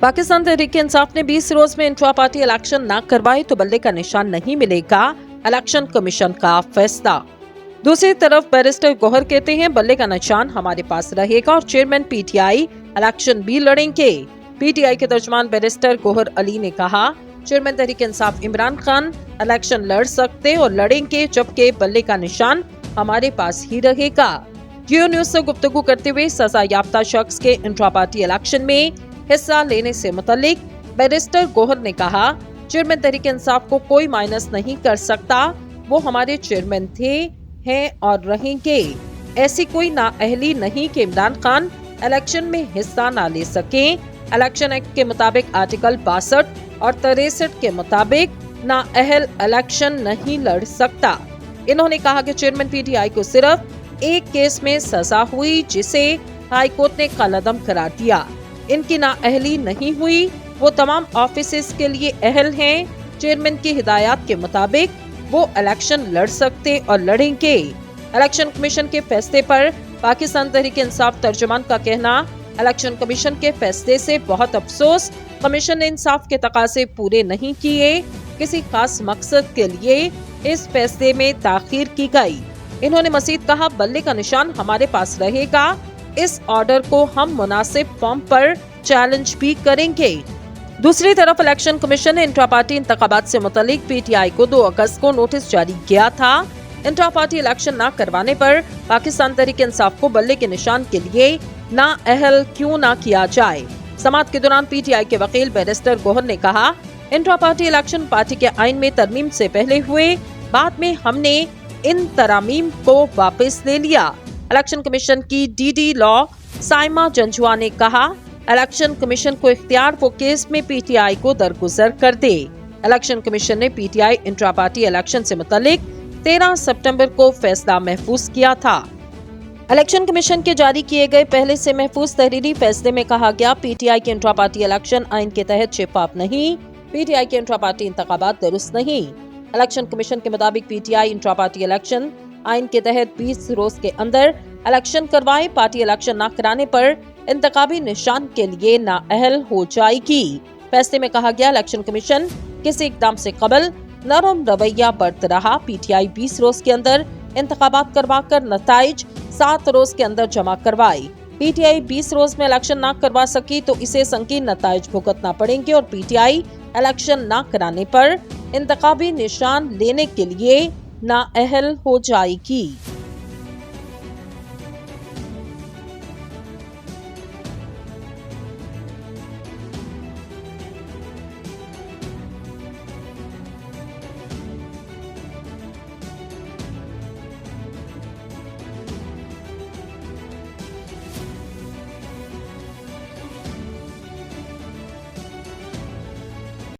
पाकिस्तान तहरीक इंसाफ ने 20 रोज में intra party election न करवाए तो बल्ले का निशान नहीं मिलेगा, इलेक्शन कमीशन का फैसला। दूसरी तरफ बैरिस्टर गौहर कहते हैं बल्ले का निशान हमारे पास रहेगा और चेयरमैन पीटीआई इलेक्शन भी लड़ेंगे। पीटीआई के तर्जुमान बैरिस्टर गौहर अली ने कहा, चेयरमैन तहरीक इंसाफ इमरान खान इलेक्शन लड़ सकते और लड़ेंगे, जबकि बल्ले का निशान हमारे पास ही रहेगा। जियो न्यूज से गुफ्तगू करते हुए सजा याफ्ता शख्स के इंट्रा पार्टी इलेक्शन में हिस्सा लेने से मुतल्लिक बैरिस्टर गौहर ने कहा, चेयरमैन तहरीक इंसाफ को कोई माइनस नहीं कर सकता, वो हमारे चेयरमैन थे, हैं और रहेंगे। ऐसी कोई नाअहली नहीं कि इमरान खान इलेक्शन में हिस्सा न ले सके। इलेक्शन एक्ट के मुताबिक आर्टिकल 62 और 63 के मुताबिक नाअहल इलेक्शन नहीं लड़ सकता। इन्होंने कहा कि चेयरमैन पीटीआई को सिर्फ एक केस में सजा हुई, जिसे हाई कोर्ट ने कालादम करार दिया। इनकी नाअहली नहीं हुई, वो तमाम ऑफिसेस के लिए अहल हैं। चेयरमैन की हिदायत के मुताबिक वो इलेक्शन लड़ सकते और लड़ेंगे। इलेक्शन कमीशन के फैसले पर पाकिस्तान तहरीक इंसाफ तर्जुमान का कहना, इलेक्शन कमीशन के फैसले से बहुत अफसोस, कमीशन ने इंसाफ के तकाजे पूरे नहीं किए, किसी खास मकसद के लिए इस फैसले में ताखीर की गई। इन्होंने मजीद कहा, बल्ले का निशान हमारे पास रहेगा, इस ऑर्डर को हम मुनासिब फॉर्म पर चैलेंज भी करेंगे। दूसरी तरफ इलेक्शन कमीशन ने इंट्रा पार्टी इंतखाबात से मुतालिक पीटीआई को 2 अगस्त को नोटिस जारी किया था। इंट्रा पार्टी इलेक्शन न करवाने पर पाकिस्तान तहरीक इंसाफ को बल्ले के निशान के लिए नाअहल क्यों न किया जाए। समाअत के दौरान पीटीआई के वकील बैरिस्टर गौहर ने कहा, इंट्रा पार्टी इलेक्शन पार्टी के आइन में तरमीम से पहले हुए, बाद में हमने इन तरामीम को वापस ले लिया। इलेक्शन कमीशन की डीडी लॉ साइमा जंजुआ ने कहा, इलेक्शन कमीशन को इख्तियार वो केस में पीटीआई को दरगुजर कर दे। इलेक्शन कमीशन ने पीटीआई इंट्रा पार्टी इलेक्शन से मुतालिक 13 सितंबर को फैसला महफूज किया था। इलेक्शन कमीशन के जारी किए गए पहले से महफूज तहरीरी फैसले में कहा गया, पीटीआई के इंट्रा पार्टी इलेक्शन आइन के तहत शफाफ नहीं, पीटीआई के इंट्रा पार्टी इंतखाबात दुरुस्त नहीं। इलेक्शन कमीशन के मुताबिक पीटीआई इंट्रा पार्टी इलेक्शन आइन के तहत 20 रोज के अंदर इलेक्शन करवाए। पार्टी इलेक्शन न कराने पर इंतखाबी निशान के लिए नाअहल हो जाएगी। फैसले में कहा गया, इलेक्शन कमीशन किसी इकदाम से कबल नरम रवैया बरत रहा। पीटीआई 20 रोज के अंदर इंतखाबात करवाकर नताइज 7 रोज के अंदर जमा करवाए। पीटीआई 20 रोज में इलेक्शन न करवा सकी तो इसे संकीर्ण नताइज भुगतना पड़ेंगे और पीटीआई इलेक्शन न कराने पर इंतखाबी निशान लेने के लिए नाअहल हो जाएगी।